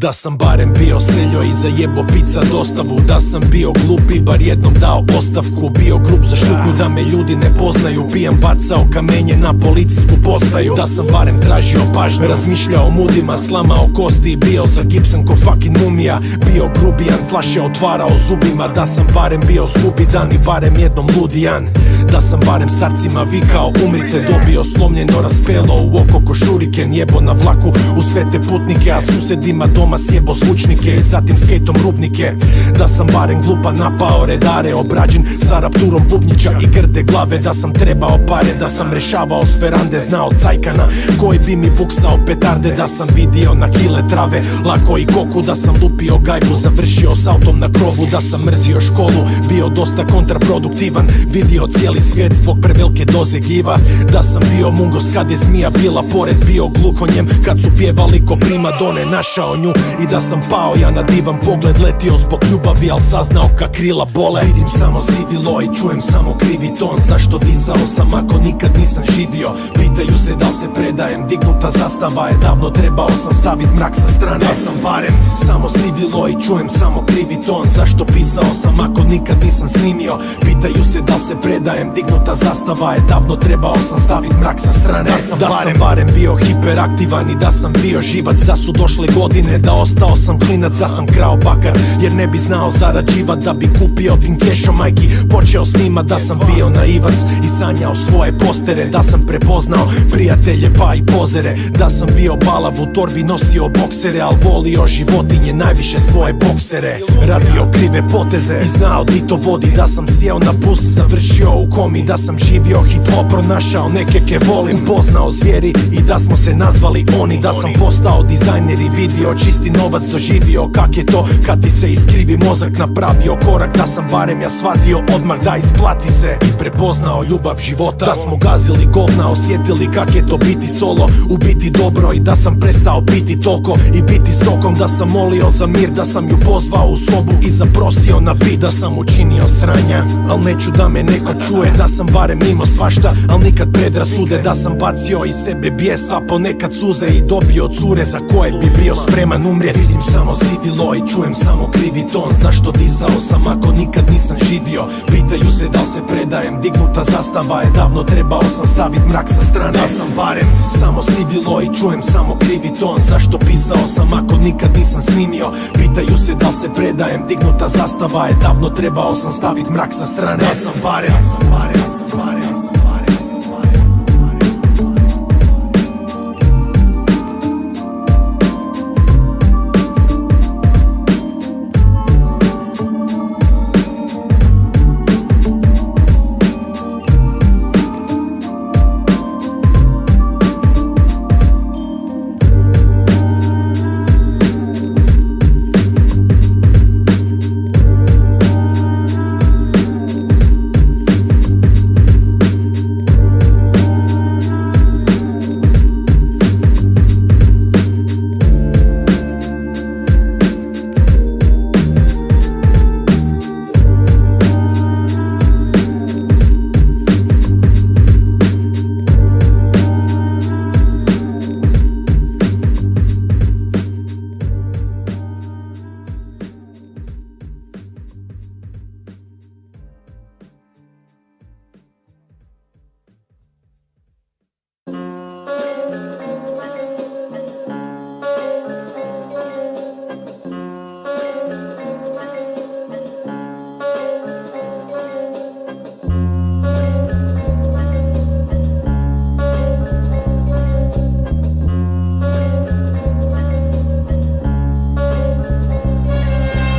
Da sam barem bio seljo i zajebo pizza dostavu. Da sam bio glupi, bar jednom dao ostavku. Bio grup za šutnju da me ljudi ne poznaju. Pijam bacao kamenje na policijsku postaju. Da sam barem tražio pažnju, razmišljao o mudima, slamao kosti i bio zagipsan ko fucking mumija. Bio grubijan, flaše otvarao zubima. Da sam barem bio skupi dan i barem jednom ludijan. Da sam barem starcima vikao umrite. Dobio slomljeno raspelo u oko ko šuriken. Jebo na vlaku u sve te putnike, a susedima doma sjebo zvučnike i zatim skejtom rubnike. Da sam barem glupa napao redare, obrađen sa rapturom bubnjića i grde glave. Da sam trebao pare, da sam rešavao s verande, znao cajkana koji bi mi buksao petarde. Da sam vidio na kile trave, lako i koku. Da sam lupio gajbu, završio s autom na krovu. Da sam mrzio školu, bio dosta kontraproduktivan. Vidio cijeli svijet zbog prevelike doze gljiva. Da sam bio mungos kad je zmija bila pored. Bio gluhonjem kad su pjevali ko prima done, našao nju. I da sam pao ja na divan pogled, letio zbog ljubavi, al saznao ka krila bole. Vidim samo sivilo i čujem samo krivi ton. Zašto disao sam ako nikad nisam živio? Pitaju se da se predajem, dignuta zastava je davno, trebao sam stavit mrak sa strane. Da sam barem samo sivilo i čujem samo krivi ton. Zašto pisao sam ako nikad nisam snimio? Pitaju se da se predajem, dignuta zastava je davno, trebao sam stavit mrak sa strane. Da sam barem bio hiperaktivan i da sam bio živac. Da su došle godine da ostao sam klinac. Da sam krao bakar jer ne bi znao zarađivat. Da bi kupio tim kešom majki počeo snimat. Da sam bio naivac i sanjao svoje postere. Da sam prepoznao prijatelje pa i pozere. Da sam bio balav u torbi, nosio boksere, al volio životinje najviše svoje boksere. Radio krive poteze i znao di to vodi. Da sam sjeo na bus, završio u komi. Da sam živio hip hop, pronašao neke ke volim. Upoznao zvijeri i da smo se nazvali oni. Da sam postao dizajner i vidio čisti novac, doživio kak je to kad ti se iskrivi mozak, napravio korak. Da sam barem ja shvatio odmah da isplati se i prepoznao ljubav života. Da smo gazili govna, osjetili kak je to biti solo, u biti dobro. I da sam prestao biti toliko i biti stokom. Da sam molio za mir, da sam ju pozvao u sobu i zaprosio na bit. Da sam učinio sranja, al neću da me neko čuje. Da sam barem imao svašta, al nikad predrasude. Da sam bacio iz sebe bijesa, ponekad suze i dobio cure za koje bi bio spreman umrijet. Vidim samo sivilo i čujem samo krivi ton. Zašto disao sam ako nikad nisam živio? Pitaju se da se predajem, dignuta zastava je davno, trebao sam stavit mrak sa strane. Da sam barem samo sivilo i čujem samo krivi ton. Zašto pisao sam ako nikad nisam snimio? Pitaju se da se predajem, dignuta zastava je davno, trebao sam stavit mrak sa strane. Da sam barem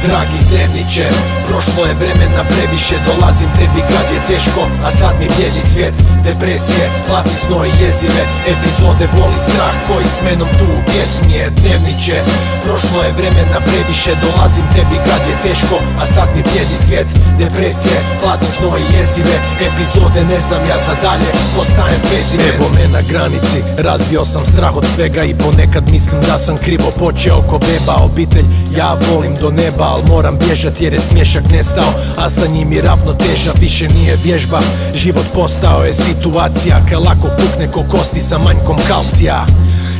Dragi dnevniče, prošlo je vremena previše. Dolazim tebi kad je teško, a sad mi bijedi svijet. Depresije, hladni snoj i jezive epizode, boli strah koji s menom tu u pjesmi je. Dnevniče, prošlo je vremena previše. Dolazim tebi kad je teško, a sad mi bijedi svijet. Depresije, hladni snoj i jezive epizode, ne znam ja za dalje, postajem bezimen. Evo me na granici, razvio sam strah od svega i ponekad mislim da sam krivo počeo ko beba. Obitelj ja volim do neba, al moram bježat jer je smješak nestao, a sa njim i ravnoteža više nije vježba. Život postao je situacija kad lako pukne ko kosti sa manjkom kalcija.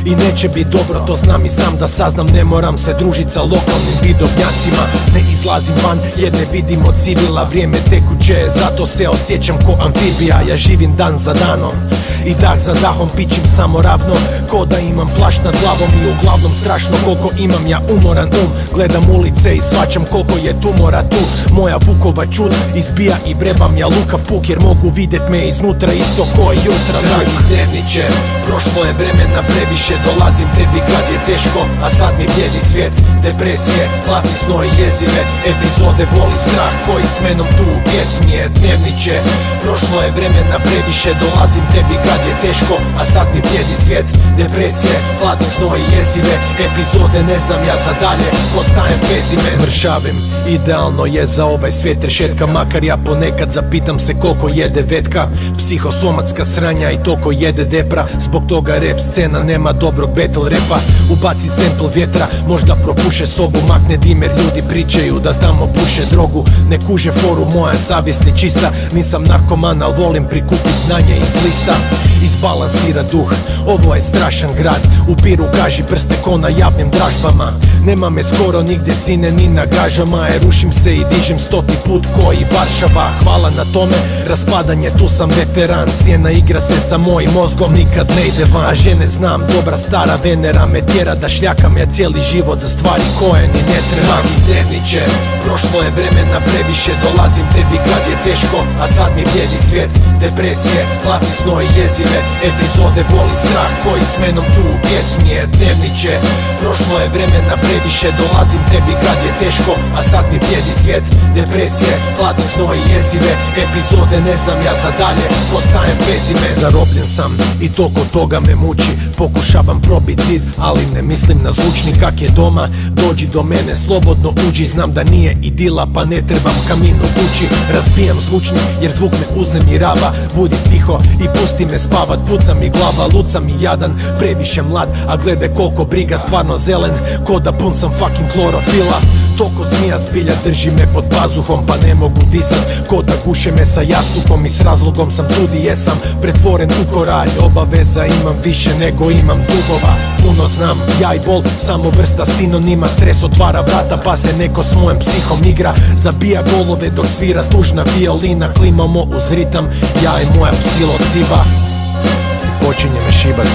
i neće bit dobro, to znam i sam da saznam. Ne moram se družit sa lokalnim vidovnjacima, ne izlazim van jer ne vidim od civila. Vrijeme tekuće je, zato se osjećam ko amfibija. Ja živim dan za danom i dah za dahom, pičim samo ravno ko da imam plašt nad glavom. I uglavnom strašno koliko imam ja umoran gledam ulice i svačam koliko je tumora tu. Moja vukova čud izbija i vrebam ja lukav puk, jer mogu vidjet me iznutra isto ko i jutra. Dragi dnevniče, prošlo je vremena previše, dolazim tebi kad je teško, a sad mi bijedi svijet. Depresije, hladni snoj i jezive epizode, boli strah koji s menom tu u pjesmi je. Dnevniče, prošlo je vremena previše, dolazim tebi kad je teško, a sad mi bijedi svijet. Depresije, hladni snoj i jezive epizode, ne znam ja za dalje, postajem bezime. Mršavim, idealno je za ovaj svijet rešetka, makar ja ponekad zapitam se koliko jede vetka. Psihosomatska sranja i toliko jede depra, zbog toga rap scena nema dobrog battle repa. Ubaci sample vjetra, možda propuše sobu, makne dimer, ljudi pričaju da tamo puše drogu. Ne kuže foru, moja savjest je čista, nisam narkoman, al volim prikupit znanje iz lista. Izbalansira duh, ovo je strašan grad, upiru kaži prste ko na javnim dražbama. Nema me skoro nigdje sine ni na gažama, rušim se i dižem 100. put ko i Varšava. Hvala na tome, raspadanje, tu sam veteran. Sjena igra se sa mojim mozgom, nikad ne ide van. A žene znam, dobra stara Venera me tjera da šljakam ja cijeli život za stvari koje ni ne trebam. I dnevniče, prošlo je vremena previše, dolazim tebi kad je teško, a sad mi bijedi svijet. Depresije, hladni snoj i jezive epizode, boli strah koji s menom tu u pjesmi je. Dnevniče, prošlo je vremena previše, dolazim tebi kad je teško, a sad mi bijedi svijet. Depresije, hladni snoj i jezive epizode, ne znam ja za dalje, postajem bezime. Zarobljen sam i toliko toga me muči, pokušavam probit zid, ali ne mislim na zvučnik. Kak je doma, dođi do mene, slobodno uđi, znam da nije idila pa ne trebam kamin u kući. Razbijam zvučnik jer zvuk me uznemirava, budi tiho i pusti me spavat. Pucam i glava, lud sam i jadan, previše mlad, a glede koliko briga, stvarno zelen, ko da pun sam fucking klorofila. Toko zmija zbilja drži me pod pazuhom, pa ne mogu disat, ko da guše me sa jastukom. I s razlogom sam tu di jesam, pretvoren u koralj. Obaveza imam više nego imam dugova. Puno znam, ja i bol, samo vrsta sinonima. Stres otvara vrata pa se neko s mojim psihom igra. Zabija golove dok svira tužna violina. Klimamo uz ritam, ja i moja psilociba. I počinje me šibat.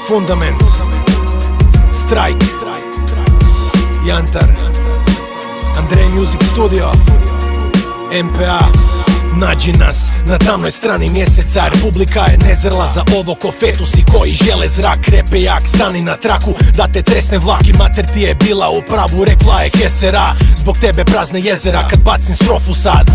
Fundament, Strike, Jantar, Andrej Music Studio, MPA. Nađi nas na tamnoj strani mjeseca, Republika je nezrela za ovo ko fetusi koji žele zrak. Repe jak, stani na traku da te tresne vlak. I mater ti je bila u pravu, rekla je kesera, zbog tebe prazne jezera kad bacim strofu sad.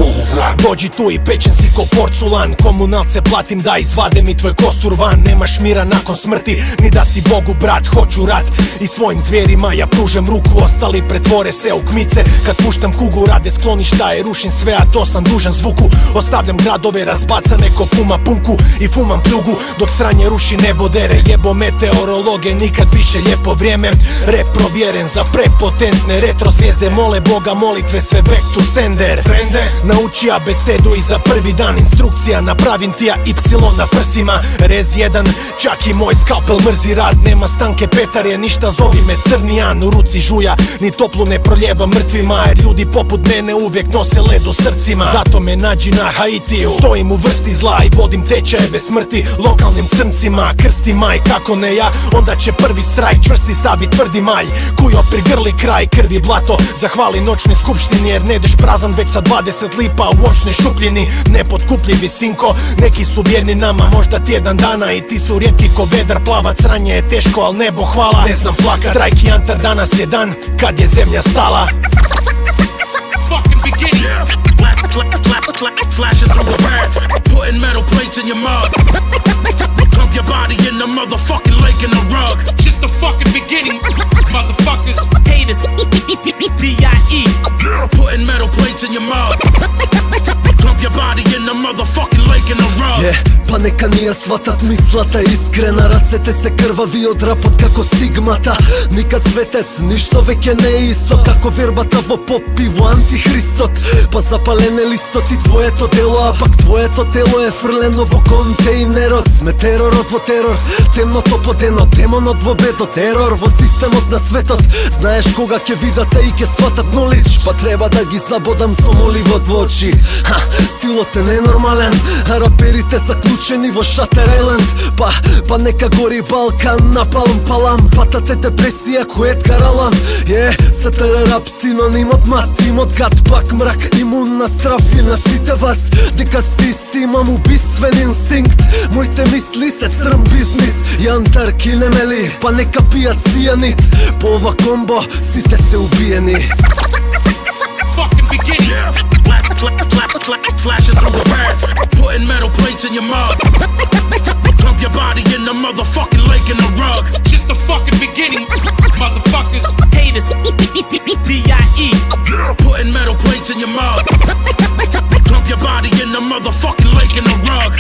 Dođi tu i pečen si ko porculan, komunalce platim da izvade mi tvoj kostur van. Nemaš mira nakon smrti, ni da si Bogu brat. Hoću rat i svojim zvijerima ja pružem ruku, ostali pretvore se u kmice kad puštam kugu. Rade skloništa i rušim sve, a to sam dužan zvuku. Ostavljam gradove razbacane ko puma punku i fumam pljugu dok sranje ruši nebo dere. Jebo meteorologe, nikad više lijepo vrijeme. Rap provjeren za prepotentne retro zvijezde, mole Boga molitve sve back to sender. Frende, nauči abecedu i za prvi dan instrukcija, napravim ti ja Y na prsima. Rez jedan, čak i moj skalpel mrzi rad. Nema stanke Petar je ništa, zovi me Crnijan. U ruci žuja, ni toplu ne proljeva mrtvima, jer ljudi poput mene uvijek nose led u srcima. Zato me nađi na Haitiju, stojim u vrsti zla i vodim tečajeve smrti lokalnim crncima. Krsti maj, kako ne ja, onda će prvi strajk čvrsti stavi tvrdi malj. Kujo prigrli kraj, krvi blato, zahvali noćnoj skupštini, jer ne ideš prazan već sa 20 lipa u očnoj šupljini. Nepotkupljivi sinko, neki su vjerni nama možda tjedan dana i ti su rijetki ko vedar plavac. Sranje je teško, al nebo hvala, ne znam plakat. Strajk i Jantar, danas je dan kad je zemlja stala. Slashing through the rags, putting metal plates in your mouth. Dump your body in the motherfucking lake in the rug. Just the fucking beginning, motherfuckers. Haters, D.I.E. Putting metal plates in your mouth. Dump your body in the motherfucking lake in the rug. Pa neka nije svatat mislata iskrena. Racete se krvavi od rapot kako stigmata. Nikad svetec, ništo vek je neisto. Kako vjerbata po pivu antihristot. Pa zapalene listot i tvoje to delo. A pak tvoje to telo je frlenovo kontejnerot. Sme teror odvo teror, temno to podeno. Demon odvo bedo teror, vo sistem od na svetot. Znaješ koga ke vidate i ke svatat nolič. Pa treba da gi zabodam somoliv od oči. Stilo te nenormalen, a raperite zaključeni vo Shutter Island. Pa neka gori Balkan, napalm palam. Patate depresija ko Edgar Allan. STR rap sinonim od matim, od gat pak mrak. Imun na straf i na svite vas. Deka stisti imam ubistven instinkt. Mojte misli se crn biznis. Jantar kinemeli, pa neka pijat cijanit. Po ova kombo, site se ubijeni. Fucking beginning. Slashing through the rats, putting metal plates in your mouth. Dump your body in the motherfucking lake in the rug. Just the fucking beginning, motherfuckers. Haters, D.I.E. Putting metal plates in your mouth. Dump your body in the motherfucking lake in the rug.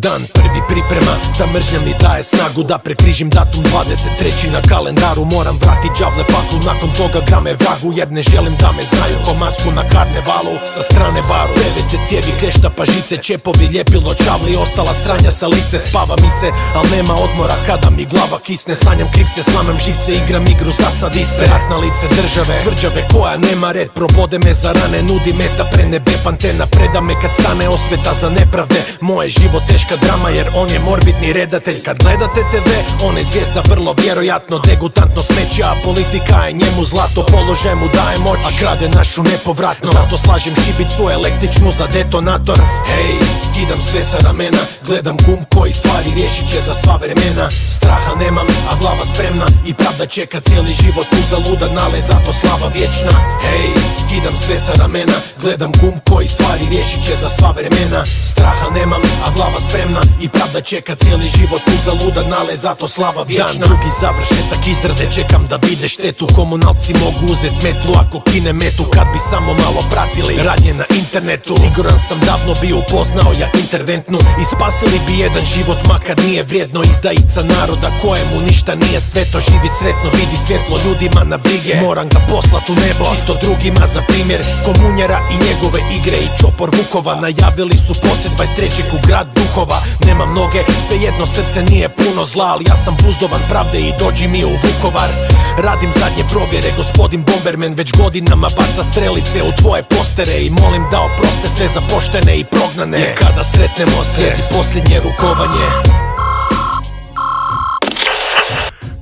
Dan prvi priprema, ta mržnja mi daje snagu da prekrižim datum 23. na kalendaru. Moram vratit đavle paklu, nakon toga grame vragu. Jer ne želim da me znaju ko masku na karnevalu. Sa strane baru, PVC cijevi, klešta pa žice, čepovi, ljepilo, čavli, ostala sranja sa liste. Spava mi se, al nema odmora kada mi glava kisne. Sanjam krivce, slamam živce, igram igru zasad iste. Rat na lice države, tvrđave koja nema red. Probode me za rane, nudi meta, prenebe pantena. Preda me kad stane osveta za nepravde. Moje život teška drama jer on je morbidni redatelj. Kad gledate TV, on je zvijezda vrlo vjerojatno. Degutantno smeće, a politika je njemu zlato. Položaj mu daje moć, a krade našu nepovratno. Zato slažem šibicu električnu za detonator. Hej, skidam sve sa ramena, gledam gum koji stvari riješit će za sva vremena. Straha nemam, a glava spremna i pravda čeka cijeli život uzaludan, ale zato slava vječna. Hej, skidam sve sa ramena, gledam gum koji stvari riješit će za sva vremena. Straha nemam, a glava spremna i pravda čeka cijeli život uzaludan, ale zato slava vječna. Dan drugi završetak izrade, čekam da vide štetu. Komunalci mogu uzet metlu ako kine metu. Kad bi samo malo pratili radnje na internetu, siguran sam davno bi upoznao ja interventnu. I spasili bi jedan život makar nije vrijedno. Izdajica naroda kojemu ništa nije sveto. Živi sretno, vidi svjetlo ljudima na brige. Moram ga poslat u nebo, čisto drugima za primjer. Komunjera i njegove igre i čopor Vukova najavili su posjet 23. u grad duhova. Nemam noge, svejedno srce nije puno zla, ali ja sam buzdovan pravde i dođi mi u Vukovar. Radim zadnje provjere, gospodin Bomberman već godinama baca strelice u tvoje postere. I molim da oproste sve za poštene i prognane. Kada sretnemo se, posljednje rukovanje.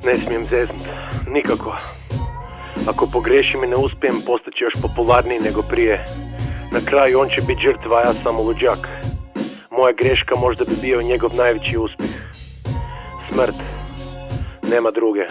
Ne smijem zeznut, nikako. Ako pogriješim i ne uspijem, postaće još popularniji nego prije. Na kraju on će biti žrtva, a ja sam luđak. Moja greška možda bi bio njegov najveći uspjeh. Smrt, nema druge.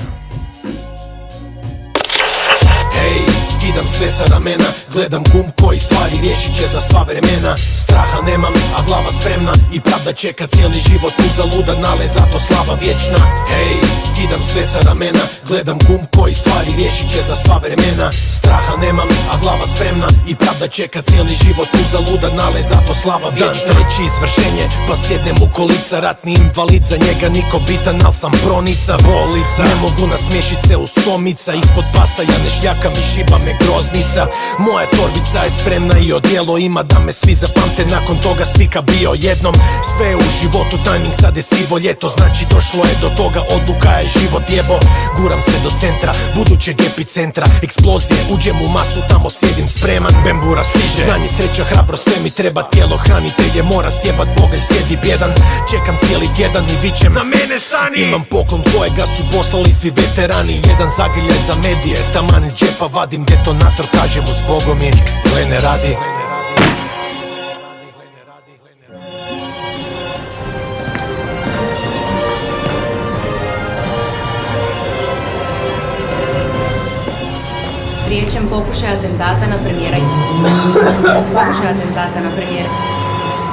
Hej, skidam sve sa ramena, gledam gum koji stvari riješit će za sva vremena. Straha nemam, a glava spremna i pravda čeka cijeli život uzaludan, ale zato slava vječna. Hej, skidam sve sa ramena, gledam gum koji stvari riješit će za sva vremena. Straha nemam, a glava spremna i pravda čeka cijeli život uzaludan, ale zato slava vječna. Dan treći izvršenje, pa sjednem u kolica. Ratni invalid, za njega niko bitan, al sam pronica. Volica, ne mogu nasmiješit se u stomica. Ispod pasa ja ne šljakam i šiba me groznica. Moja torbica je spremna i odjelo ima da me svi zapamte. Nakon toga spika bio jednom. Sve u životu životu, timing sad je sivo ljeto, znači došlo je do toga, odluka je život jebo. Guram se do centra, budućeg epicentra, eksplozije, uđem u masu, tamo sjedim spreman, bembura stiže. Znanje, sreća, hrabro, sve mi treba, tijelo hranitelje mora sjebat, bogalj sjedi bjedan. Čekam cijeli tjedan i vičem, za mene stani. Imam poklon kojega su poslali svi veterani, jedan zagrljaj za medije, taman iz džepa vadim detonator, kažem uz Bogom je, gle ne radi. Spriječen pokušaj atentata na premijera. Pokušaj atentata na premijera.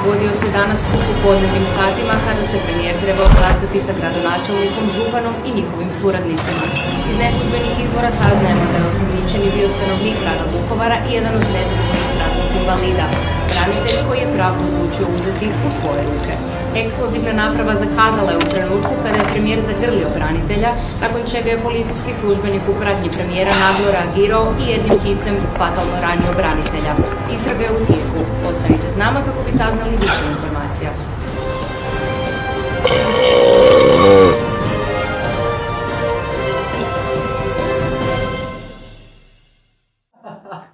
Vodio se danas u popodnevnim satima kada se premijer trebao sastati sa gradonačelnikom, županom i njihovim suradnicima. Iz neslužbenih izvora saznajemo da je osumnjičeni bio stanovnik grada Vukovara i jedan od nezadovoljnih ratnih invalida. Branitelj koji je pravdu odlučio uzeti u svoje ruke. Eksplozivna naprava zakazala je u trenutku kada je premijer zagrlio branitelja, nakon čega je policijski službenik u pratnji premijera naglo reagirao i jednim hicem fatalno ranio branitelja. Istraga je u tijeku. Ostanite s nama kako bi saznali više informacija.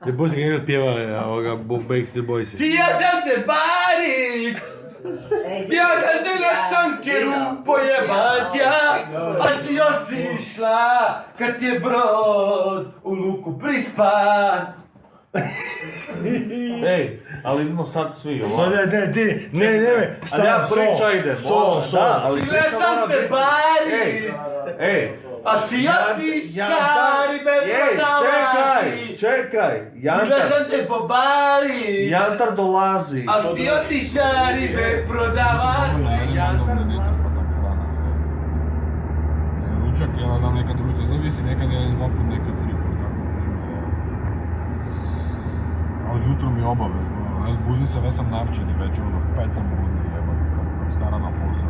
The Boys Gang pjeva ovoga Backstreet Boys. Htio sam te barit, htio sam te na tankeru pojebat ja, a si otišla kad je brod u luku prispan. Ej, ali idemo sad svi, ovo. Ne, ti, ne, Ali ja priča ide, Sol. da, ali Htio priča sam mora te biti. barit, Ej, a si otišla ribe prodavati. čekaj, Htio Jantar, sam te pobarit, Jantar dolazi. a si otišla ribe prodavati. Jantar, ne treba tako rano. Za ručak, ja znam nekad ujutro, zavisi nekad jedan, dva put, nekad tri put, kako primjer. Ali jutro mi je obavezno, ja zbudim se, već sam navčeni, već ono, v 5 sam budni, jebate, kako stara na posao.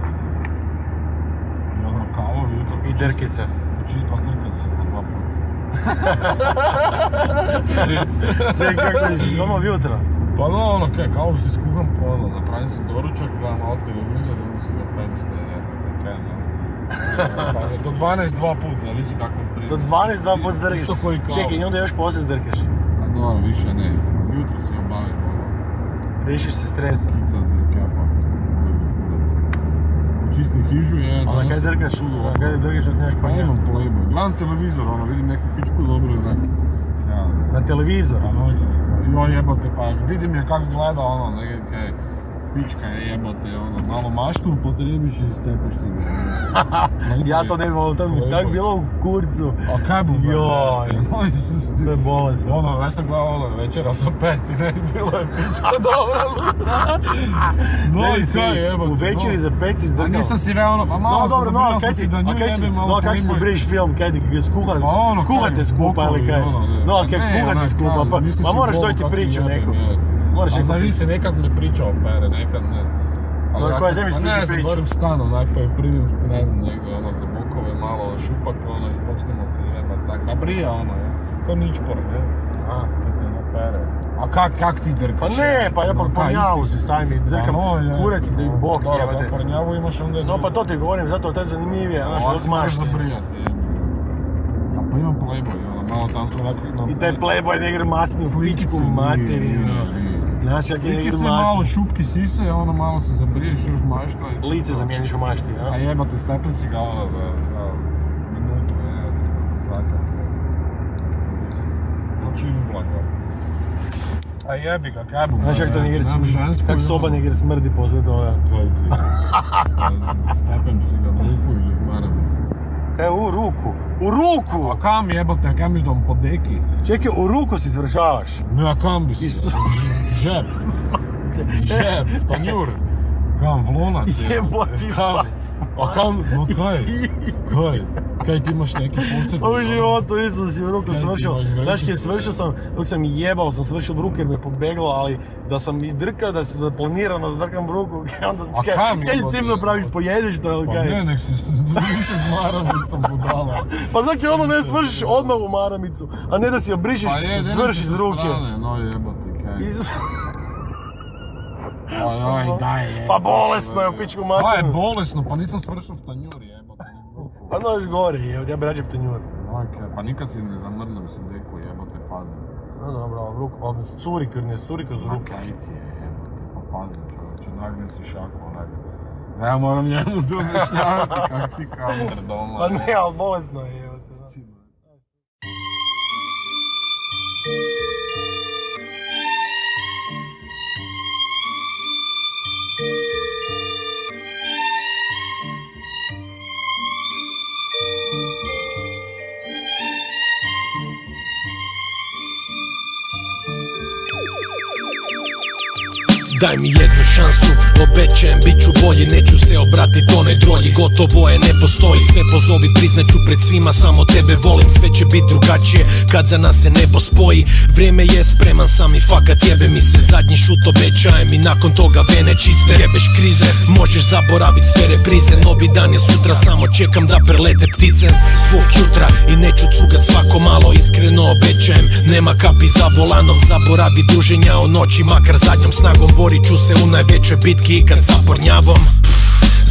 I odmah kavo, jutro. I drkica. Čist pa drkica se po 2 puta. Čekaj, kako je, doma jutra? Pa no, ono kaj, kao si skuham, ono, napravim si doručak, gledam malo televizor i onda si ga pemste, jebate, kaj, no. Pa do 12 2 put, zavisi kako prije. Do 12 dva put zdrkiš. Isto koji kao. Čekaj, i onda još poslije zdrkiš. A dobro, više ne, jutro si obavim, ono, Riješiš se stresa. kica, drkepa, počistim hižu, je, A na kaj drkaš, ako nemaš Pa panja? imam Playboy, gledam televizor, ono, vidim neku pičku dobro, onak, ja, Na televizor. pa no, joj jebote, pa vidim je kak zgleda, ono, nekaj, pička je jebote, ono, malo maštu upotrebiš i stepiš se. Ja to ne bi volio, to bi mi tak bilo u kurcu. A kaj bu Joj, to je bolesno. Ono, ja sam gledao ono, večera sa 5 i ne bilo je pička dobra lutra. No i kaj jebote. U večeri za 5 si A zdrkao. nisam si realno, pa malo No sam dobro, no, zabrio a kaj sam si, si da nju jebim malo no, kako si Playboy. zbriš film, kaj ti skuhate, Pa ono, kuhate kaj, skupa ili kaj? bokovi, ono, No, ali kaj ne, kuhate onak, skupa, kao, pa zamisli si moraš bolu dojti kako priču jebem, neku. je. Moraš A neku zavisi, nekad me priča opere, nekad ne. Ali No, ako- koja, daj mi pa ispričaj ne znam, priču. govorim stan, onak, pa je primim, ne znam, negdje, ono, za bokove, malo šupak, ono, i počnemo se jebat, tak, na brija, ono, je. Ko ničpor, ne? Aha. Kad te opere. A kak ti drkaš? Pa ne, pa ja pa po njavu si stavim i drkam kurac i da i bok jebate. Dobro, po njavu imaš onda... No pa to ti govorim, zato to je zanimljivije, znaš, Ovak od si možeš mašte. zabrijati, jebi. A pa imam Playboy, ono, malo tam su onako... I taj Playboy negre masni u pičku materinu. Znaš kak je negre Slikice, malo masni. šupki sise, ono malo se zabriješ, još mašta i... Lice zamijeniš u mašti, A a? jebate, stepen si ga ono za minutu, zakak je. Znači vlaga. A jebi ga, kaj bu? Znaš kak to negre Nemam žensku, kak soba ono. negre smrdi poslije toga. Kaj ti? Stepen si ga u ruku ili v maram. Kaj u ruku? U ruku! A kam jebate, kaj miš da vam po deki? Čekaj, u ruku si završavaš. Ne, a kam bi si? Isu- Žep. Žep, tanjur. Kam, vlonac je. Jeboti Kam? fas. A kam, no kaj? Kaj? Kaj ti imaš neki posebni? U životu nisam si u ruku Kaj ti svršao. imaš vrećicu? Znaš kje svršao sam, dok sam jebao, sam svršao od ruke jer me pobeglo, ali da sam i drkao, da se planirano zdrkam ruku, kaj onda A kam kaj s jebote? tim napraviš, pojedeš to ili Pa kaj? ne, nek se više s maramicom budala. Pa zaki ono ne svršiš odmah u maramicu, a ne da si obrišiš, Pa je, svrši iz ruke. No jebote, kaj. Iz- Oj, daj, Pa bolesno je u pičku Daj, materinu. bolesno, pa nisam svršao v tanjuri, jebote. Pa no još gori, ja bi rađe v tanjur. Ok, pa nikad si ne zamrnem si deku, jebote, pazi. No dobro, ali ruku, ali curi kroz ruku. Kaj ti je, jebote, pa pazi čovječe, nagne si šaku, onak. Da ja moram njemu tu objašnjavati kak si kamer doma. Pa ne, ali bolesno je, evo se. Daj mi jednu šansu, obećajem bit ću bolji, neću se obratit onoj drolji. Gotovo je, ne postoji, sve pozovi, priznaću pred svima, samo tebe volim. Sve će bit drugačije kad za nas se nebo spoji. Vrijeme je spreman sam i fakat jebe mi se. Zadnji šut obećajem i nakon toga vene čiste. Jebeš krize, možeš zaboravit sve reprize. Novi dan je sutra, samo čekam da prelete ptice. Zvuk jutra i neću cugat svako malo, iskreno obećajem. Nema kapi za volanom, zaboravi druženja o noći, makar zadnjom snagom. Borit ću se u najvećoj bitki ikad sa pornjavom.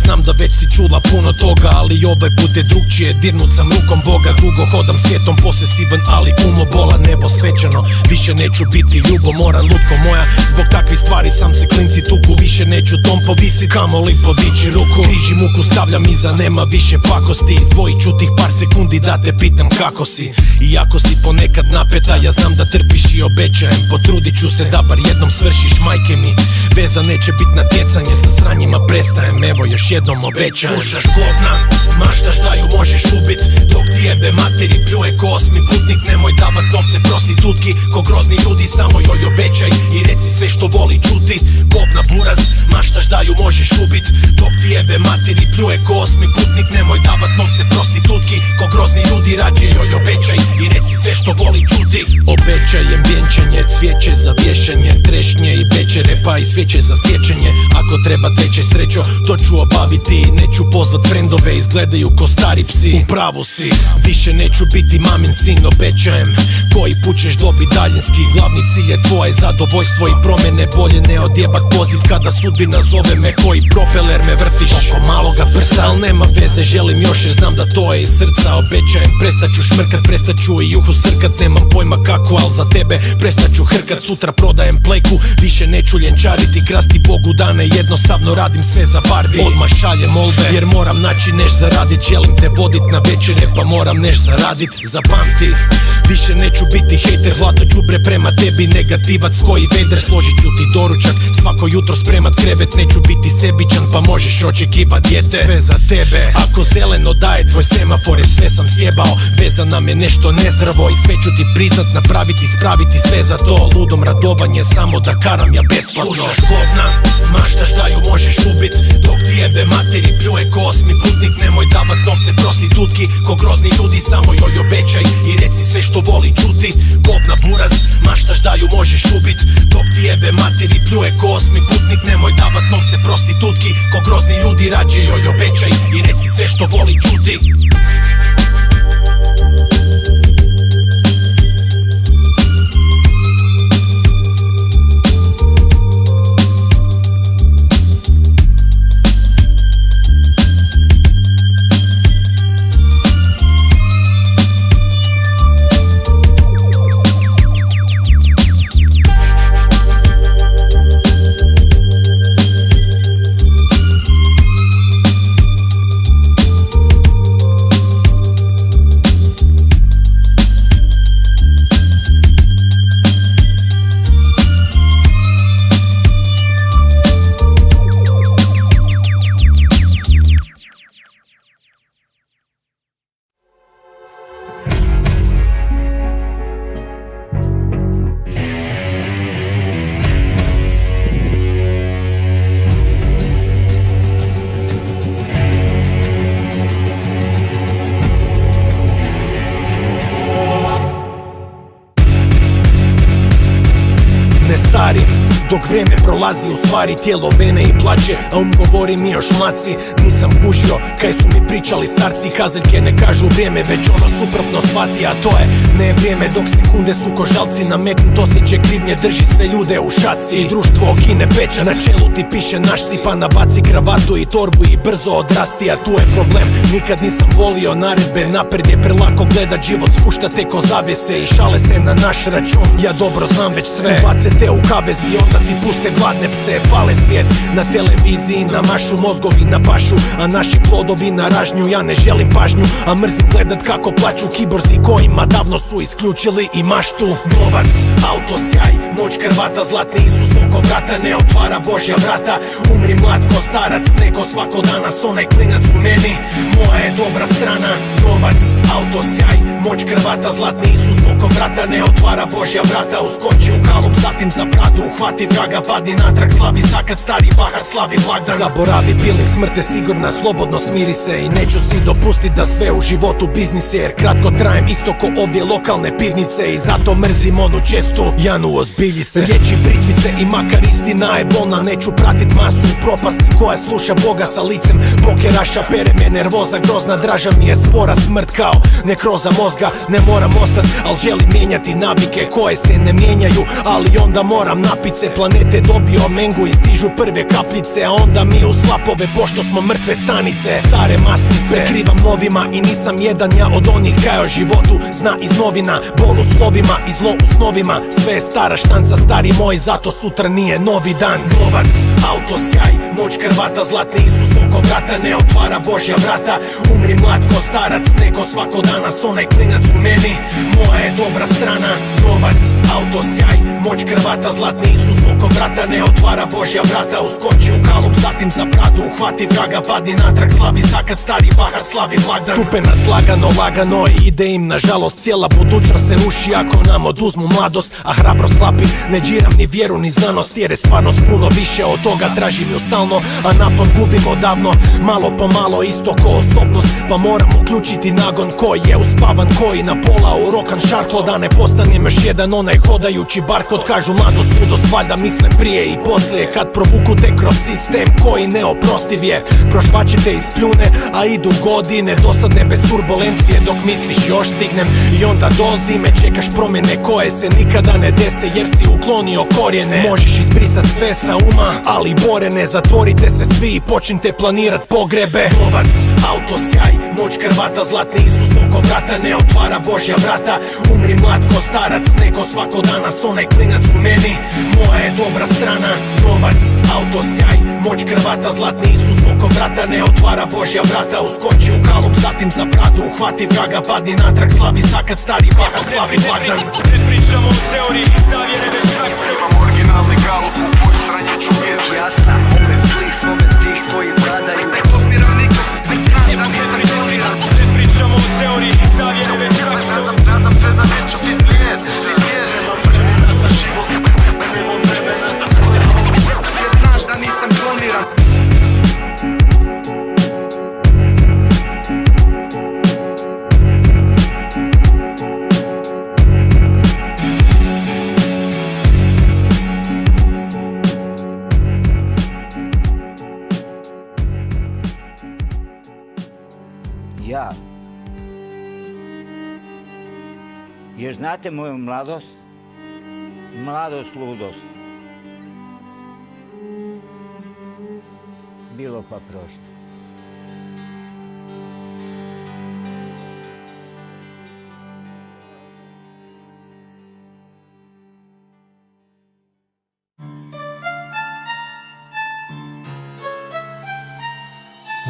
Znam da već si čula puno toga, ali ovaj put je drugčije. Dirnut sam rukom Boga, dugo hodam svijetom posesivan, ali umobolan, nebo svečano. Više neću biti ljubomoran, lutko moja. Zbog takvih stvari sam se klinci tuku. Više neću tom povisit, kamoli podići ruku. Križi muku stavljam iza, nema više pakosti. Izdvojit ću tih par sekundi da te pitam kako si. Iako si ponekad napeta, ja znam da trpiš i obećajem. Potrudit ću se da bar jednom svršiš, majke mi. Veza neće bit natjecanje, sa sranjima prestajem, evo još jednom obećajem. Slušaš govna, maštaš da ju možeš ubit, dok ti jebe materi pljuje ko osmi putnik. Nemoj davat novce prostitutki, ko grozni ljudi, samo joj obećaj i reci sve što voli čuti. Govna buraz, maštaš da ju možeš ubit, dok ti jebe materi pljuje ko osmi putnik. Nemoj davat novce prostitutki, ko grozni ljudi, rađe joj obećaj i reci sve što voli čuti. Obećajem vjenčanje, cvijeće za vješanje, trešnje i večere pa i svijeće za sjećanje. Ako treba teče srećo, to ću obaviti. Neću pozvat frendove, izgledaju ko stari psi. U pravu si, više neću biti mamin sin, obećajem. Koji put ćeš dobit daljinski, glavni cilj je tvoje zadovoljstvo i promjene. Bolje ne odjebat poziv kada sudbina zove me, koji propeler me vrtiš oko maloga prsta. Al nema veze, želim još jer znam da to je iz srca. Obećajem, prestat ću šmrkat, prestat ću i juhu srkat. Nemam pojma kako, al za tebe prestat ću hrkat. Sutra prodajem plejku, više neću ljenčariti, krasti Bogu dane, jednostavno radim sve za Barbie. Odmah šaljem molbe, jer moram naći neš zaradit. Želim te vodit na večere, pa moram neš zaradit. Zapamti, više neću biti hejter, hlato đubre prema tebi, negativac koji veder. Složit ću ti doručak, svako jutro spremat krevet. Neću biti sebičan, pa možeš očekivat dijete. Sve za tebe, ako zeleno daje tvoj semafor, jer sve sam sjebao. Veza nam je nešto nezdravo i sve ću ti priznat, napraviti, ispraviti sve za to. Ludom radovanje, samo da karam ja besplatno. Slušaš govna, maštaš da ju možeš ubit, dok ti jebe materi pljuje ko osmi putnik. Nemoj davat novce prostitutki, ko grozni ljudi, samo joj obećaj i reci sve što voli čuti. Govna buraz, maštaš da ju možeš ubit, dok ti jebe materi pljuje ko osmi putnik. Nemoj davat novce prostitutki, ko grozni ljudi, rađe joj obećaj i reci sve što voli čuti. Dok vrijeme prolazi, u stvari tijelo vene i plaće, a govori mi još mlaci. Nisam kužio kaj su mi pričali starci, kazaljke ne kažu vrijeme, već ono suprotno shvati, a to je ne vrijeme. Dok sekunde su ko žalci, nametnut osjećaj krivnje drži sve ljude u šaci. I društvo okine pečat, na čelu ti piše naš si, pa nabaci kravatu i torbu i brzo odrasti. A tu je problem, nikad nisam volio naredbe, napred je prelako gledat život, spušta te ko zavjese i šale se na naš račun. Ja dobro znam već sve, bace te u kavez i onda ti puste gladne pse. Pale svijet na televiziji, na mašu mozgovi na pašu, a naši plodovi na ražnju. Ja ne želim pažnju, a mrzim gledat kako plaću kiborzi kojima davno su isključili i maštu. Novac, auto, sjaj, moć krvata, zlatni Isus oko vrata ne otvara Božja vrata. Umri mlad ko starac, neko svako danas, onaj klinac u meni, moja je dobra strana. Novac, auto, sjaj, moć krvata, zlatni Isus oko vrata ne otvara Božja vrata. Uskoči u kalup, zatim za bradu, uhvati vraga, padni natrag, slavi sakat, stari bahat, slavi blagdan. Zaboravi pilnik, smrte sigurna, slobodno smiri se i neću si dopustit da sve u životu biznise, jer kratko trajem isto ko ovdje lokalne pivnice i zato mrzim onu čestu Janu, ozbilji se. Riječi britvice i makar istina je bolna, neću pratit masu u propast koja sluša Boga sa licem pokeraša. Pere me nervoza grozna, draža mi je spora smrt kao nekroza mozga. Ne moram ostat, al želim mijenjati navike koje se ne mijenjaju, ali onda moram napit se. Planete dobio mengu i stižu prve kapljice, a onda mi u slapove pošto smo mrtve stanice. Stare masnice krivam novima i nisam jedan ja od onih kaj o životu zna iz novina. Bol u slovima i zlo u snovima, sve je stara štanca stari moj, zato sutra nije novi dan. Novac, auto, sjaj, moć krvata, zlatni Isus oko vrata ne otvara Božja vrata. Umri mlad ko starac, neko svako danas, onaj klinac u meni, moja je dobra strana. Novac, auto, sjaj, moć krvata, zlatni Isus oko vrata ne otvara Božja vrata. Uskoči u kalup, zatim za bradu, uhvati vraga, padni natrag, slavi sakat, stari bahat, slavi blagdan. Tupe nas lagano, lagano i ide im nažalost, cijela budućnost se ruši ako nam oduzmu mladost. A hrabro slapi, ne džiram ni vjeru ni znanost, jer je stvarnost puno više od toga, tražim ju stalno, a napon gubimo davno. Malo po malo isto ko osobnost, pa moram uključiti nagon koji je uspavan, koji na pola urokan šarklo, da ne postanem još jedan onaj hodajući barkod. Kažu mladost, ludost, valjda misle prije i poslije, kad provuku te kroz sistem koji neoprostiv je. Prošvaćete iz pljune, a idu godine dosadne bez turbulencije, dok misliš još stignem i onda dozi me, čekaš promjene koje se nikada ne dese, jer si uklonio korijene. Možeš izbrisat sve sa uma, ali bore ne, zatvorite se svi i počnite planirat pogrebe. Novac, auto, sjaj, moć krvata, zlatni Isus oko vrata ne otvara Božja vrata. Umri mlad ko starac, neko svako danas, onaj klinac u meni, moja je dobra strana. Novac, auto, sjaj, moć krvata, zlatni Isus oko vrata ne otvara Božja vrata. Uskoči u kalup, zatim za bradu, uhvati vraga, padni natrag, slavi sakat, stari bahat, slavi blagdan. Ne pričamo o teoriji, zavjere već prakse. Imam originalni galup, u boj sranje ću pjesme. Ja sam moment zlih, moment tih koji vladaju. Ne kopiram nikog, ne pričamo o teoriji, zavjere već prakse. Nadam se da neću bit lijed, ni svijet. Nemam vremena za život, nemam vremena za sve. Jer znaš da nisam kloniran. Ja. Jer znate moju mladost? Mladost, ludost. Bilo pa prošlo.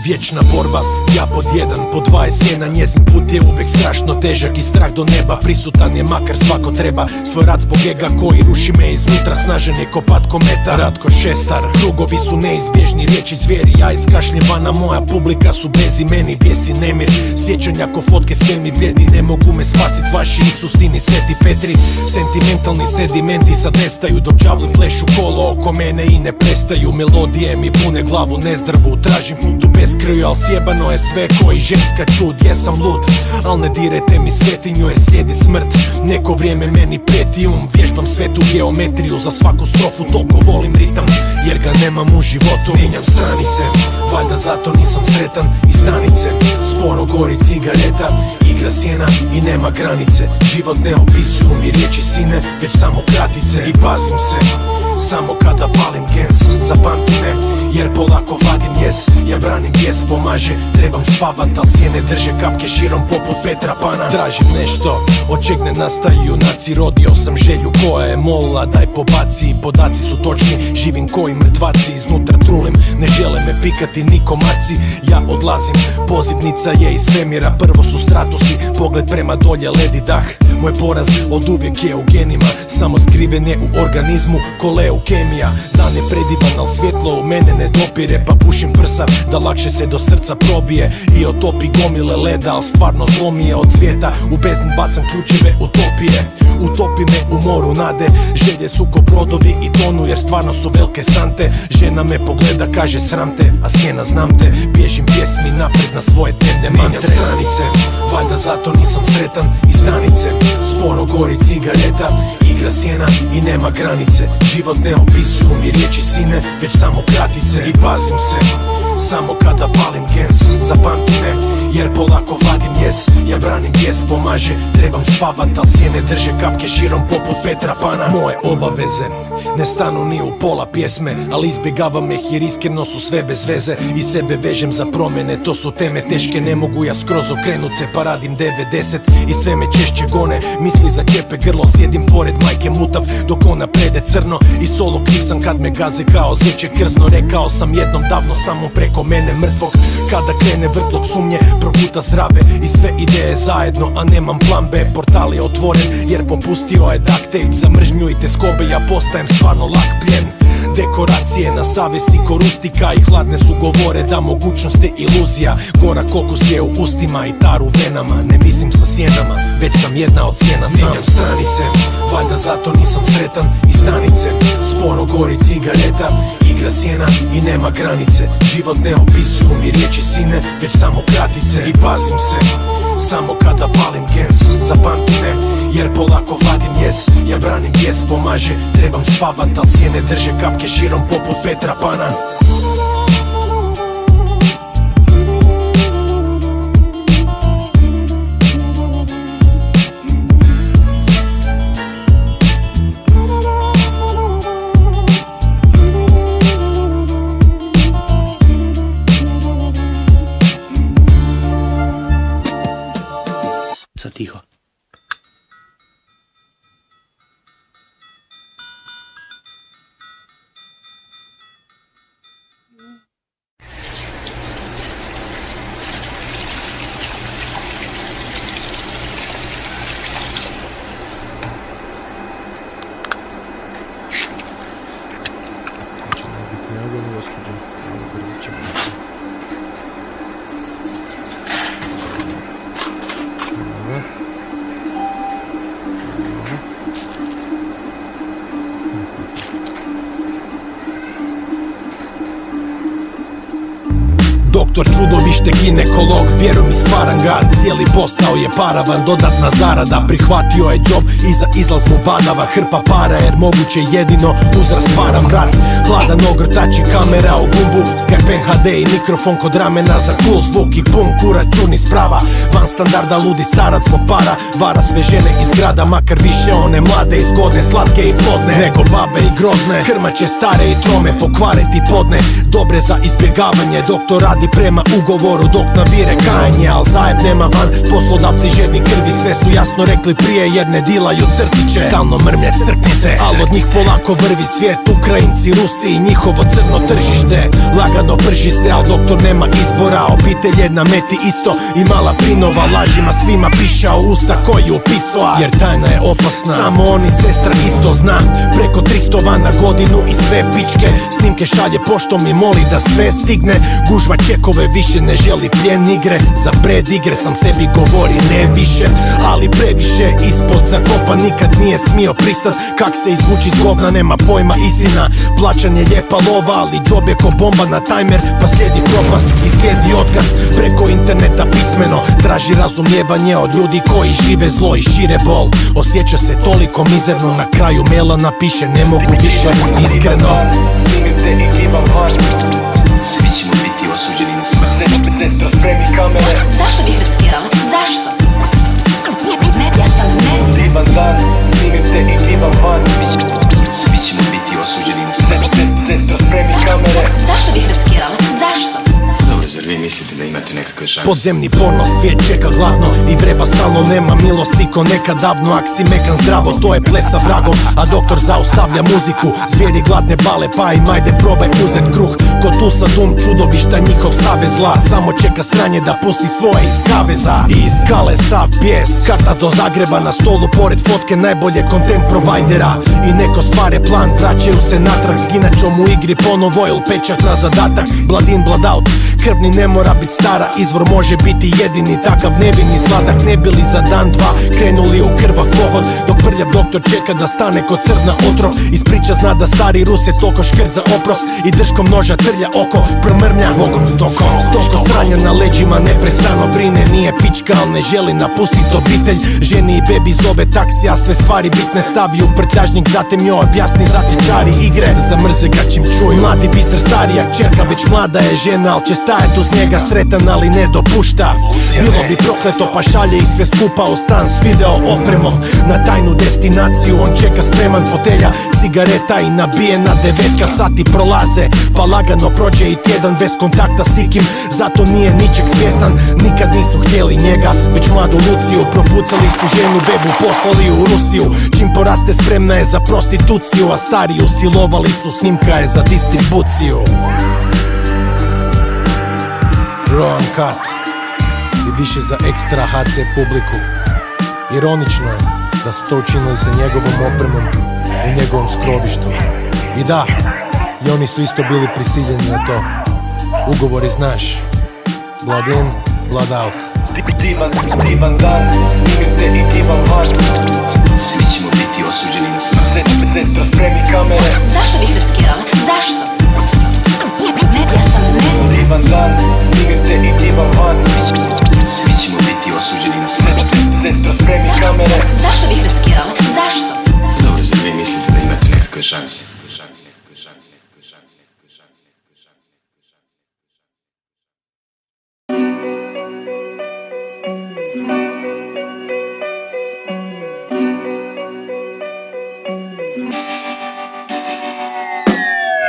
Vječna borba, ja pod jedan, po dva je sjena. Njezin put je uvijek strašno težak i strah do neba. Prisutan je makar svako treba, svoj rad zbog ega koji ruši me iznutra. Snažen je ko pat kometa, Ratko Šestar. Krugovi su neizbježni, riječi zvijeri, ja iskašljivana, moja publika su bez imeni. Bijesi nemir, sjećanja ko fotke sjemi bljedi, ne mogu me spasit vaši Isusi ni Sveti Petri. Sentimentalni sedimenti sad nestaju, dok đavli plešu kolo oko mene i ne prestaju. Melodije mi pune glavu nezdravu, tražim put u beskarijnost, iskriju, al sjebano je sve koji ženska čud. Jesam lud, al ne direte mi svetinju jer slijedi smrt. Neko vrijeme meni prijeti vježbam svetu geometriju za svaku strofu. Toliko volim ritam jer ga nemam u životu. Mijenjam stranice, valjda zato nisam sretan. I stanice, sporo gori cigareta. Igra sjena i nema granice. Život ne opisuju mi riječi sine, već samo kratice. I pazim se, samo kada palim gens. Zapamti me, jer polako vadim jes. Ja branim jes, pomaže, trebam spavat, al sjene drže kapke širom poput Petra Pana. Tražim nešto, od čeg ne nastaju junaci. Rodio sam želju koja je molila, daj pobaci. Podaci su točni, živim koji mrtvaci. Iznutra trulim, ne žele me pikati ni komarci. Ja odlazim, pozivnica je iz svemira. Prvo su stratusi, pogled prema dolje ledi dah. Moj poraz od uvijek je u genima, samo skriven je u organizmu ko leukemija. Dan je predivan, al svjetlo u mene ne dopire. Pa pušim prsa da lakše se do srca probije. I otopi gomile leda, al stvarno zlo mi je od svijeta. U bezni bacam ključeve utopije. Utopi me u moru nade, želje su ko brodovi i tonu jer stvarno su velike sante. Žena me pogleda, kaže sram te, a sjena znam te. Bježim pjesmi napred na svoje temne mantre. Stranice, valjda zato nisam sretan. I stanice, sporo gori cigareta. Igra sjena i nema granice. Život ne opisuju mi riječi sine, već samo kratice. I pazim se, samo kada palim gens. Zapamti me, jer polako vadim jes. Ja branim jes, pomaže, trebam spavat, al sjene drže kapke širom poput Petra Pana. Moje obaveze ne stanu ni u pola pjesme, ali izbjegavam ih jer iskreno su sve bez veze. I sebe vežem za promjene, to su teme teške. Ne mogu ja skroz okrenut se pa radim 90. I sve me češće gone, misli za kepe grlo. Sjedim pored majke mutav dok ona prede crno. I solo kriv sam kad me gaze kao zeće krzno. Rekao sam jednom davno samo preko mene mrtvog. Kada krene vrtlog sumnje, proguta zdrave i sve ideje zajedno, a nemam plan B. Portal je otvoren jer popustio je duct tape. Za mržnju i te skobe ja postajem stvarno lak plijen. Dekoracije na savjesti ko rustika i hladne su govore da mogućnost je iluzija. Gora kokus je u ustima i tar u venama. Ne mislim sa sjenama, već sam jedna od sjena sam. Mijenjam stranice, valjda zato nisam sretan. I stanice, sporo gori cigareta. Igra sjena i nema granice. Život ne opisuju mi riječi sine, već samo kratice. I pazim se, samo kada palim gens. Zapamti me, jer polako vadim jes. Ja branim jes, pomaže, trebam spavat, al sjene drže kapke širom poput Petra Pana. Sad tiho. Doktor čudovište, ginekolog, vjeruj mi stvaran ga. Cijeli posao je paravan, dodatna zarada. Prihvatio je job i za izlaz mu badava. Hrpa para jer moguće jedino uz rasparan vrat. Hladan ogrtač i kamera u gumbu. Skype, HD i mikrofon kod ramena. Za cool zvuk i pun kuračun iz prava. Van standarda ludi starac zbog para. Vara sve žene iz grada, makar više one mlade i zgodne, slatke i plodne nego babe i grozne. Krmače stare i trome, pokvare ti podne. Dobre za izbjegavanje, doktor radi prema ugovoru dok navire kajanje. Al zajeb nema van, poslodavci žedni krvi. Sve su jasno rekli prije jer ne dilaju crtiće. Stalno mrmlje crknite, al od njih polako vrvi svijet. Ukrajinci, Rusi i njihovo crno tržište. Lagano prži se, al doktor nema izbora. Obitelj je na meti isto i mala prinova. Lažima svima piša u usta koji upisao, jer tajna je opasna. Samo oni sestra isto zna. Preko 300 van na godinu i sve pičke. Snimke šalje poštom i moli da sve stigne. Gužva čekova snove više, ne želi plijen igre. Za pred igre sam sebi govori ne više, ali previše ispod zakopa, nikad nije smio pristat. Kak se izvući iz govna, nema pojma, istina. Plaćan je lijepa lova, ali džob je ko bomba na tajmer, pa slijedi propast i slijedi otkaz. Preko interneta pismeno traži razumijevanje od ljudi koji žive zlo i šire bol. Osjeća se toliko mizerno, na kraju maila napiše ne mogu više, iskreno. Svi ćemo biti osuđeni na smrt. Sestro, spremi kamere. Zašto bih riskirala? Zašto? Ne, ja sam ne. Divan dan, snimite i divan van. Svi ćemo biti osuđeni na smrt. Sestro, spremi kamere. Zašto bih riskirala? Zašto? Dobro, zar vi mislite da imate nekakve šanse? Podzemni porno, svijet čeka gladno i vreba stalno, nema milosti ko nekad davno. Ak si mekan zdravo, to je ples sa vragom, a doktor zaustavlja muziku. Zvijeri gladne bale, pa im ajde probaj uzet kruh. Ko Tulsa Dum, čudovišta, njihov savez zla. Samo čeka sranje da pusti svoje iz kaveza. I iz kale sav bijes, karta do Zagreba na stolu, pored fotke najbolje content provajdera. I neko stvare plan, vraćaju se natrag, zginačom u igri ponovo il pečat na zadatak. Blood in, blood out, krvni ne mora bit stara, izvor može biti jedini, takav nevini sladak. Ne bili za dan dva krenuli u krvav pohod, dok prljav doktor čeka da stane kod crna otrov. Iz priča zna da stari Rus je toko škrt za oprost i držkom noža trlja oko, promrmlja Bogom stokom. Stoko sranja na leđima neprestano brine, nije pička al ne želi napustit obitelj. Ženi i bebi zove taksi, a sve stvari bitne stavi u prtljažnik, zatim joj objasni zatečari igre. Zamrze ga čim čuju, mladi biser starija kćerka, već mlada je žena, al će stajat uz njega sretan, ali ne dopušta. Bilo bi prokleto pa šalje i sve skupa u stan s video opremom na tajnu destinaciju. On čeka spreman, fotelja, cigareta i nabijena devetka. Sati prolaze pa lagano prođe i tjedan bez kontakta s ikim, zato nije ničeg svjestan. Nikad nisu htjeli njega, već mladu Luciju. Propucali su ženu, bebu poslali u Rusiju. Čim poraste spremna je za prostituciju, a stariju silovali su, snimka je za distribuciju. Rowan Cut i više za ekstra HC publiku. Ironično je da su to učinili sa njegovom opremom u njegovom skrovištu. I da, i oni su isto bili prisiljeni na to. Ugovori znaš, blood in, blood out. Divan dan, snimite i divan van. Svi ćemo biti osuđeni na smrt. Sestro, spremi kamere. Zašto bih riskirala? Zašto? Ne, ja sam ne. Divan dan, snimite i divan van. Svi ćemo biti osuđeni na smrt. Sestro, spremi kamere. Zašto bih riskirala? Zašto? Dobro, zar vi mislite da imate nekakve šanse?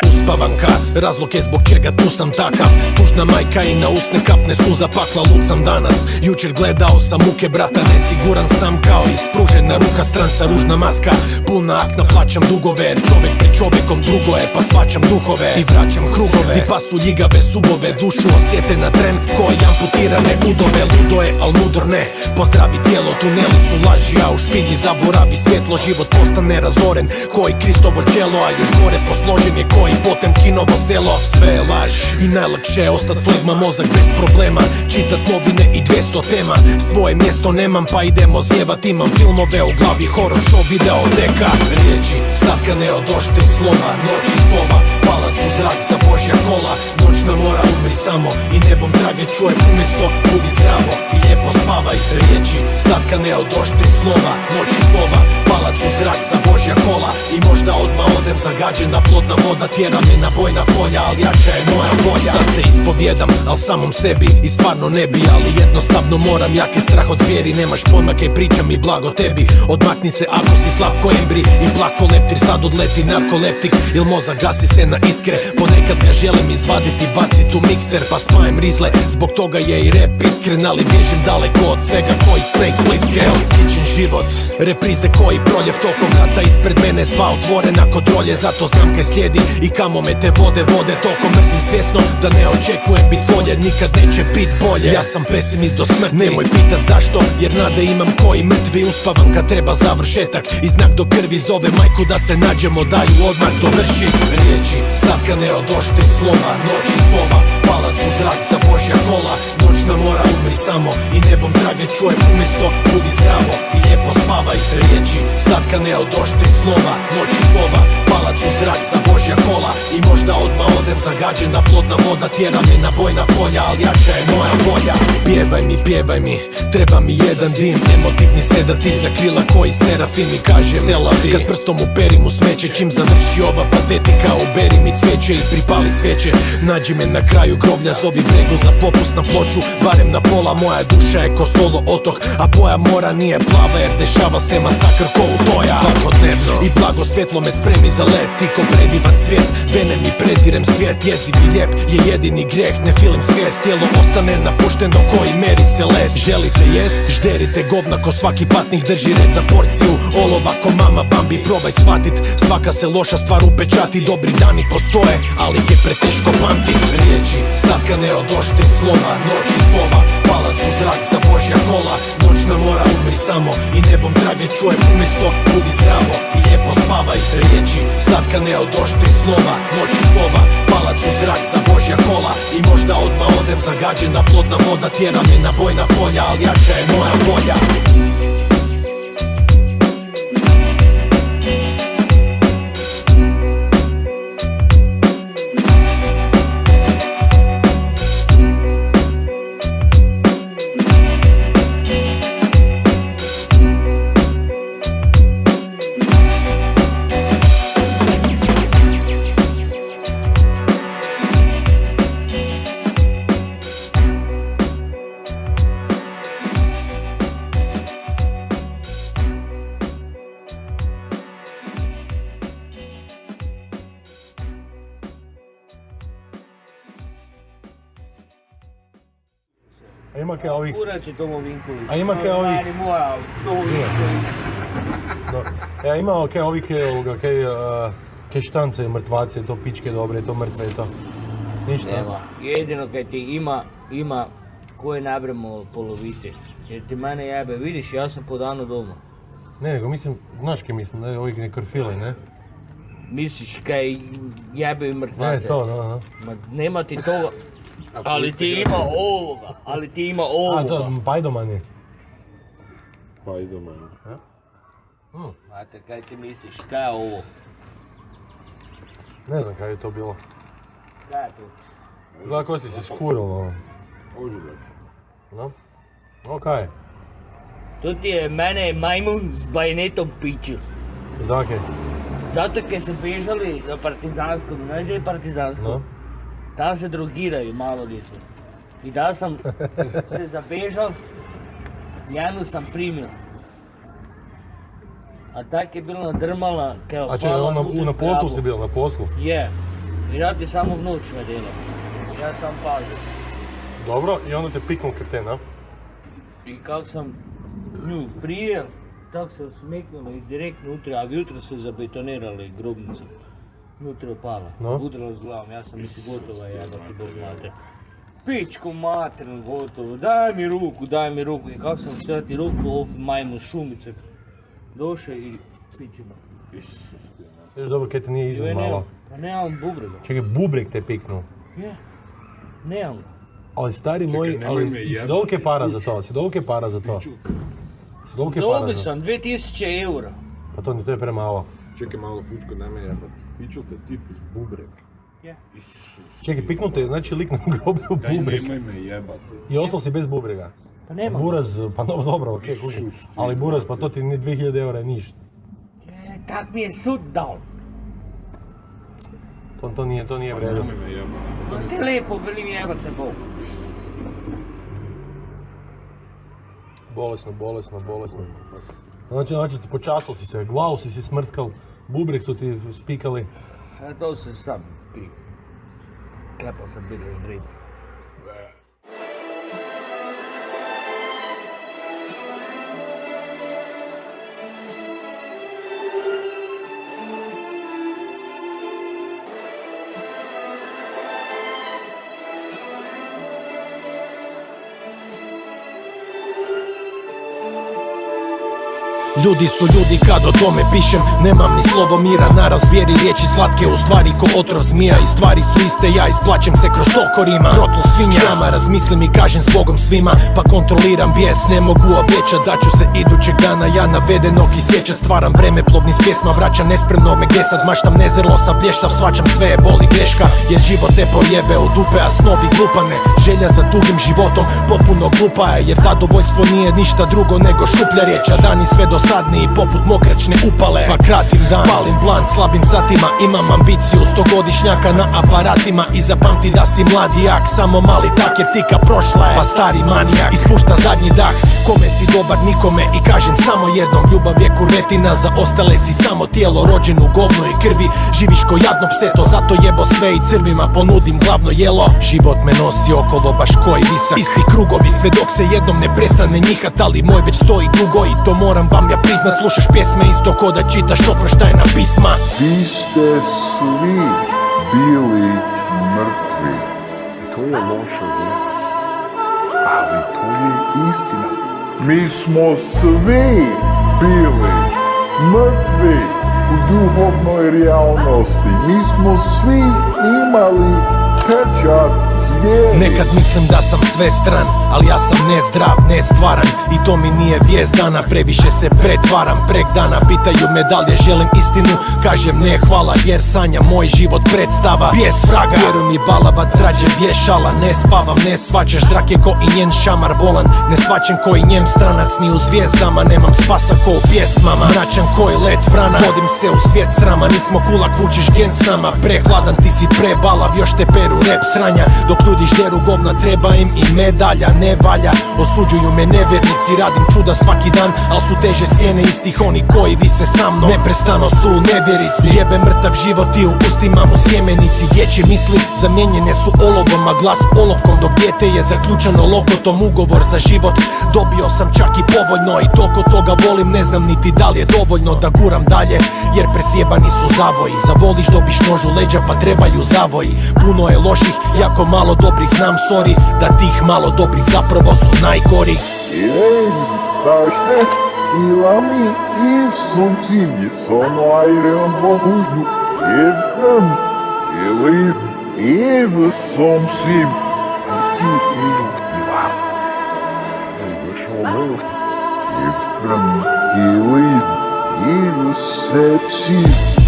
Uspavanka, razlog je zbog čega tu sam takav. Tužna majka i na usne kapne suza, pakla lud sam danas. Jučer gledao sam muke brata, nesiguran sam kao ispružena ruka stranca. Ružna maska, puna akna, plaćam dugove, jer čovjek pred čovjekom drugo je, pa svačam duhove i vraćam krugove. Ti pa su ljigave subove, dušu osjete na tren koji amputirane udove. Ludo je, al mudro ne, pozdravi tijelo, tuneli su laži, a u špilji zaboravi svjetlo. Život postane razoren koji Kristovo čelo, a još gore posložen je koji Potemkinovo selo. Sve je laž i najlakše je ostat flegma, mozak bez problema, čitat novine i 200 tema. Svoje mjesto nemam pa idemo zjevat, imam filmove u glavi, horror show, videoteka. Riječi satkane od oštrih slova, noći slova, palac u zrak za Božja kola. Noćna mora, umri samo i nebom trage čujem, umjesto budi zdravo i lijepo spavaj. Riječi satkane od oštrih slova, noći slova, palac u zrak za Božja kola. I možda odmah odem zagađena plodna voda, tjera me na bojna polja, ali jača je moja volja. Sad se ispovjedam, al samom sebi i stvarno ne bi, ali jednostavno moram, jak je strah od zvijeri. Nemaš pojma kaj pričam i blago tebi, odmakni se ako si slab ko embri i plako leptir. Sad odleti narkoleptik il mozak gasi se na iskre, ponekad ga želim izvaditi, bacit u mikser pa spajem rizle. Zbog toga je i rap iskren, ali bježim daleko od svega koji Snake Plissken. Hell's Kitchen život, reprize koji proljev, toliko vrata ispred mene sva otvorena kod rolje. Zato znam kaj slijedi i kamo me te vode. Toliko mrzim svjesno da ne očekujem bit bolje, nikad neće bit bolje. Ja sam pesimist do smrti, nemoj pitat zašto, jer nade imam koji mrtvi. Uspavam kad treba završetak i znak do krvi zove majku da se nađemo, daju odmah dovrši. Riječi satkane od oštrih slova, noći slova, palac u zrak za Božja kola. Noćna mora, umri samo i nebom trage čuje. Umjesto budi zdravo i lijepo spavaj. Riječi slatka ne od oštrih slova. Noći sova, palac u zrak za Božja kola. I možda odmah odem zagađena plodna voda. Tjera me na bojna polja, ali jača je moja volja. Pjevaj mi, treba mi jedan dim. Emotivni sedativ za krila koji serafim mi kaže selavi. Kad prstom uperim u smeće, čim završi ova patetika, uberi mi cvijeće i pripali svijeće. Nađi me na kraju groblja, zovi bregu za popust na ploču. Barem na pola, moja duša je ko solo otok, a boja mora nije plava jer dešava se masakr ko u boja. Svakodnevno i blago svjetlo me spremi za let. I ko predivan cvijet, venem i prezirem svijet. Jezik i lijep je jedini grijeh, ne filim svijest. Tijelo ostane napušteno koji meri se les. Želite jest, žderite govna ko svaki patnik. Drži red za porciju olova ko mama Bambi. Probaj shvatit, svaka se loša stvar upečati. Dobri dani postoje, ali ih je preteško pamtit. Riječi satkane od oštrih slova. Noći sova, palac u zrak za Božja kola. Noćna mora, umri samo i nebom trage čuje. Umjesto budi zdravo i lijepo spavaj. Riječi satkane od oštrih slova. Noći sova, palac u zrak za Božja kola. I možda odmah odem zagađena plodna voda. Tjera me na bojna polja, ali jača je moja volja. A ima kaj ovih... Kurac je Tomo Vinković. A ima kaj ovih... Stari moja, Tomo Vinković. No. Ima kaj ovih kaj štance i mrtvace, to pičke dobre, to mrtve, to... Ništa. Nema. Jedino kaj ti ima koje nabremo polovice. Jer ti mene jebe, vidiš, ja sam po danu doma. Ne, nego mislim, znaš kaj mislim, ne, ovih nekrofile, ne? Misliš kaj jebe i mrtvace? Ne, to, no. Ma nema ti toga. Ali ti ima ovoga. A, to, pajdomani. Pajdomani. Znate, kaj ti misliš, kaj je ovo? Ne znam kaj je to bilo. Kaj je to? Gleda ko si se skurilo, ono. Oživljak. No? Okej. To ti je mene majmun s bajonetom pičil. Zakaj? Zato kaj su bežali na partizansko, znaš gdje je partizansko? No? Tam se drogiraju malo djecu. I da sam se zabežal, jednu sam primio. A tak je bilo nadrmala, kao A čekaj, na poslu si bio, na poslu? Je. I ja ti samo v noć nedeljam. Ja sam pazio. Dobro, i onda te piknul kreten, a? I kak sam nju prijel, tak se osmeknulo i direktno unutra, a jutro su zabetonirali grobnicu. Unutra je pala, No? udrala s glavom, ja sam misli gotova, jebati Bog mater. Pičku materinu gotovo, daj mi ruku. I kako sam sjeti ruku, ov majmun šumice došao i pičima. Još dobro, kaj te nije iznad malo. Pa nemam bubrega. Čekaj, bubreg te piknuo. Je, nemam. Ali stari moj, nemoj ali me si jebati. dolike para za to, si dolike para za to. Si dolike para Dobio za to. sam 2000 eura. Pa to je premalo. Čekaj malo, Fučko, daj me jebat. Piču te tip iz bubreg. Je. Isus. Čekaj, piknul te, znači lik na grobu u Daj bubreg. nemoj me jebati. I ostao si bez bubrega. Pa nemam. Buraz, pa no, dobro, okej, kužim. Isus, ti Ali buraz, pa Bože. to ti ni 2000 eura je ništa. Tak mi je sud dal. To nije vredo. Nemoj me jebati. To te lepo velim jebate Bog. Bolesno. Znači, počasao si se, glavu si si smrskal, bubreg su ti spikali. A to se sam pio. Klepao sam bilo ždribu. Ljudi su ljudi kad o tome pišem. Nemam ni slovo mira, na razvijeri riječi slatke u stvari ko otrov zmija. I stvari su iste, ja isplaćem se kroz toliko rima. Krotlo svinja, nama razmislim i kažem s Bogom svima. Pa kontroliram bijes, ne mogu obećat da ću se idućeg dana ja navedenog i sjećat. Stvaram vremeplovni s pjesma, vraćam nespremno me gdje sad maštam. Nezrlo sam blještav, svačam sve je boli greška. Jer život te projebe u dupe, a snovi glupane. Želja za dugim životom potpuno glupa je. Jer zadovoljstvo nije ništa drugo nego šuplja riječ. A dani sve dosadniji poput mokračne upale. Pa kratim dan, palim blan, slabim satima. Imam ambiciju 100-godišnjaka na aparatima. I zapamti da si mladi jak, samo mali tak jer tika prošla je. Pa stari manijak ispušta zadnji dah. Kome si dobar nikome i kažem samo jednom. Ljubav je kurvetina, za ostale si samo tijelo rođen u govnu i krvi. Živiš ko jadno pseto, zato jebo sve i crvima ponudim glavno jelo. Život me nosi okolo baš koji visak. Isti krugovi sve dok se jednom ne prestane njihat. Ali moj već stoji dugo i to moram vam ja priznat. Slušaš pjesme isto ko da čitaš oproštajna pisma. Vi ste svi bili mrtvi. I to je loša vijest. Ali to je istina. Mi smo svi bili mrtvi u duhovnoj realnosti. Mi smo svi imali pečat zvijeri. Nekad mislim da sam svestran, ali ja sam nezdrav, nestvaran. I to mi nije vijest dana, previše se pretvaram. Prek dana pitaju me da li želim istinu. Kažem ne hvala jer sanjam moj život predstava. Bijes vraga, vjeruj mi balavac rađe vješala. Ne spavam, ne svačaš, zrak je ko i njen šamar bolan. Ne svačem ko i njen stranac, ni u zvijezdama. Nemam spasa ko u pjesmama, mračan ko i let vrana. Vodim se u svijet srama, nismo kulak, vučiš gen s nama. Prehladan, ti si prebalav, još te peru rep sranja. Dok ljudi žderu govna, treba im i medalja. Ne valja, osuđuju me nevjernici, radim čuda svaki dan. Al su teže sjene istih oni koji vise sa mnom. Neprestano su nevjerici, jebe mrtav život i u ustima mu sjemenici. Dječje misli zamijenjene su olovom, a glas olovkom. Dok dijete je zaključano lokotom, ugovor za život dobio sam čak i povoljno. I toliko toga volim, ne znam niti da li je dovoljno da guram dalje. Jer presjebani su zavoji, zavoliš dobiš nož u leđa pa trebaju zavoji. Puno je loših, jako malo dobrih, znam sorry. Da tih malo dobrih zapravo su najgori. Ej, taște, ilami if sunțimit, sono aerem bohujnu, evnem, ili ev somsim, anti ev iva. Ev šolot, evnem, ili ev setsim.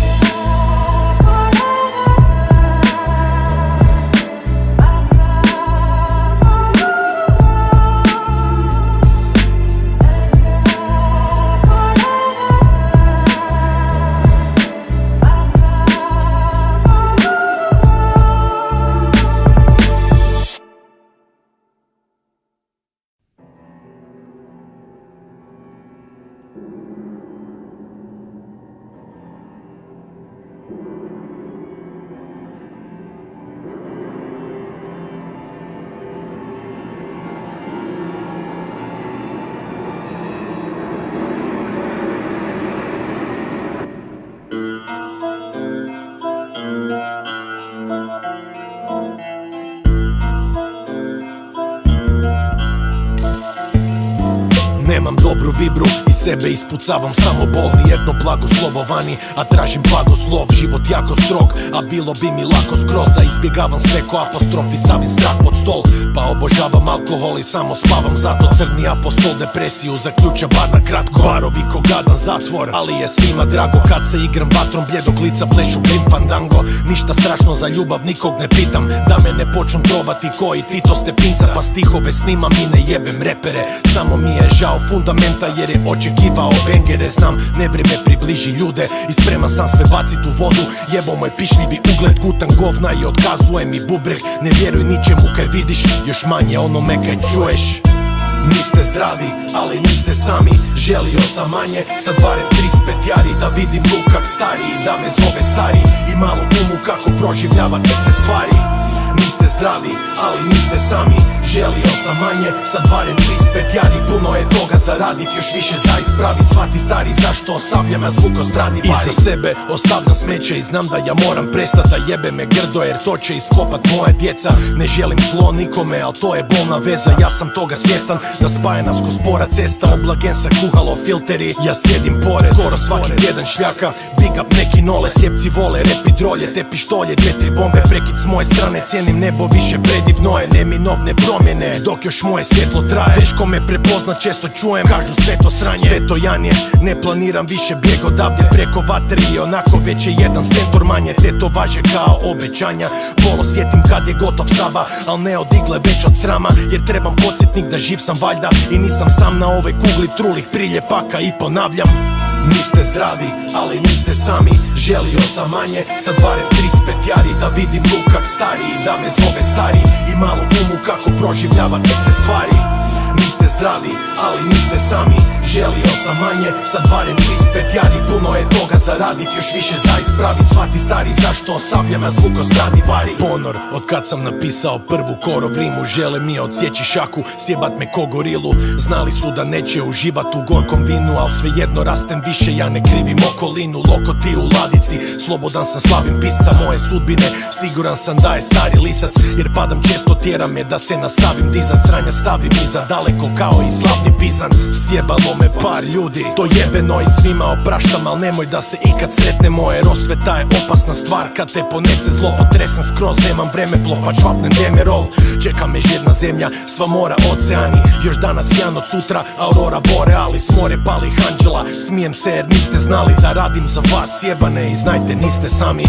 Nemam dobru vibru i sebe ispucavam samo bol. Nijedno blagoslovo vani, a tražim blagoslov. Život jako strog, a bilo bi mi lako skroz da izbjegavam sve ko apostrof i stavim strah pod stol. Pa obožavam alkohol i samo spavam, zato crni apostol depresiju zaključa bar na kratko. Barovi ko gadan zatvor, ali je svima drago kad se igram vatrom bljedog lica, plešu glim fandango. Ništa strašno za ljubav, nikog ne pitam, da me ne počnu trovati koji Tito Stepinca. Pa stihove snimam i ne jebem repere, samo mi je žao fundamenta jer je očekivao bengere. Znam, ne vrijeme približi ljude i spreman sam sve bacit u vodu. Jebo moj pišljivi ugled, gutan govna i otkazuje mi bubreg. Ne vjeruj ničemu kaj vidiš, još manje onome kaj čuješ. Niste zdravi, ali niste sami, želio sam manje, sad barem 35 jari. Da vidim luk kak stariji, da me zove stari i malo umu kako proživljava iste stvari. Niste zdravi, ali niste sami. Želio sam manje, sad barem 35 jari. Puno je toga zaradit, još više za ispravit. Shvati stari zašto ostavljam ja zvuk ostradi. Iza sebe ostavljam smeće i znam da ja moram prestat. Da jebe me grdo jer to će iskopat moja djeca. Ne želim zlo nikome, al to je bolna veza. Ja sam toga svjestan, da spaja nas ko spora cesta. Oblagen sa kuhalo filteri, ja sjedim pored. Skoro svaki tjedan šljaka, big up neki nole. Sljepci vole rep i drolje, te pištolje, 2-3 bombe. Prekid s moje strane, cijenim nebo više, predivno je. Neminovne promjene, dok još moje svjetlo traje. Teško me prepoznat, često čujem, kažu sve to sranje. Sve to janje, ne planiram više bijeg odavdje preko vatre. I onako već je jedan stentor manje, te to važe kao obećanja. Polo sjetim kad je gotov Saba, al ne od igle već od srama. Jer trebam podsjetnik da živ sam valjda i nisam sam na ovoj kugli trulih priljepaka. I ponavljam, niste zdravi, ali niste sami. Želio sam manje, sad barem 35 jari. Da vidim lukak stariji, da me zove stari. I malo umu kako proživljava iste stvari. Niste zdravi, ali niste sami. Želio sam manje, sad barem 35 jari. Puno je toga zaradit, još više za ispravit. Shvati stari zašto ostavljam ja zvuk ostradi vari. Ponor, od kad sam napisao prvu korov rimu. Žele mi odsjeći šaku, sjebat me ko gorilu. Znali su da neće uživat u gorkom vinu, al svejedno rastem više, ja ne krivim okolinu. Lokoti u ladici, slobodan sam, slavim pisca moje sudbine. Siguran sam da je stari lisac, jer padam često, tjera me da se nastavim dizat. Sranja stavim iza daleko kao i slavni Bizant. Sjebalo me par ljudi, to jebeno i svima opraštam. Al nemoj da se ikad sretnemo, jer osveta je opasna stvar. Kad te ponese zlo, potresem skroz, nemam vreme plopa, čvapnem demerol. Čeka me žedna zemlja, sva mora, oceani. Još danas jedan od sutra, aurora borealis. More palih anđela, smijem se jer niste znali da radim za vas jebane. I znajte, niste sami.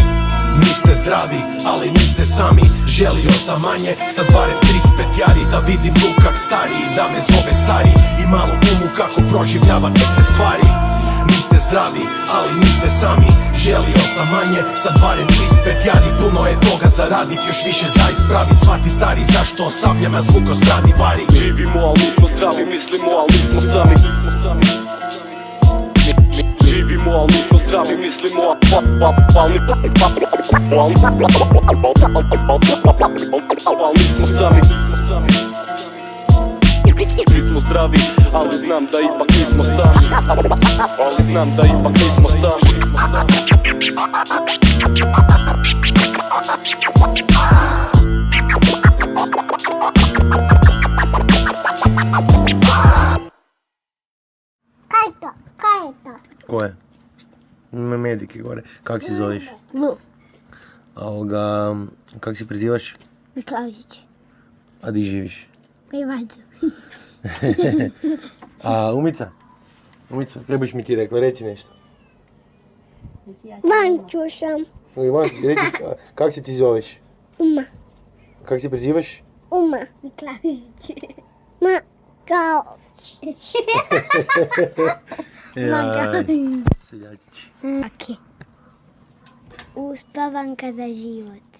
Niste zdravi, ali niste sami. Želio sam manje, sad barem 35 jari. Da vidim lukak stariji, da me zove stari. I malo umu kako proživljava iste stvari. Niste zdravi, ali niste sami. Želio sam manje, sad barem 35 jari. Puno je toga zaradit, još više za ispravit. Shvati stari zašto ostavljam ja zvuk ostradi vari. Živimo, ali nismo zdravi, mislimo, ali nismo sami. Živimo, ali nismo zdravi, mislimo, ali nismo sami. Nismo zdravi, ali znam da ipak nismo sami. Ali znam da ipak nismo sami. Kaj je to? Ko je? Ima medike gore. Kak si zoveš? Lu. Kak si prezivaš? Miklažić. A di živiš? Privađu. A Umica? Umica, kaj boš mi ti rekla? Reci nešto. Vanču sam. Ivan, reci, kak se ti zoveš? Uma. Kak si prezivaš? Uma. Miklažić. Ma, kao. Seljačić. Uspavanka za život.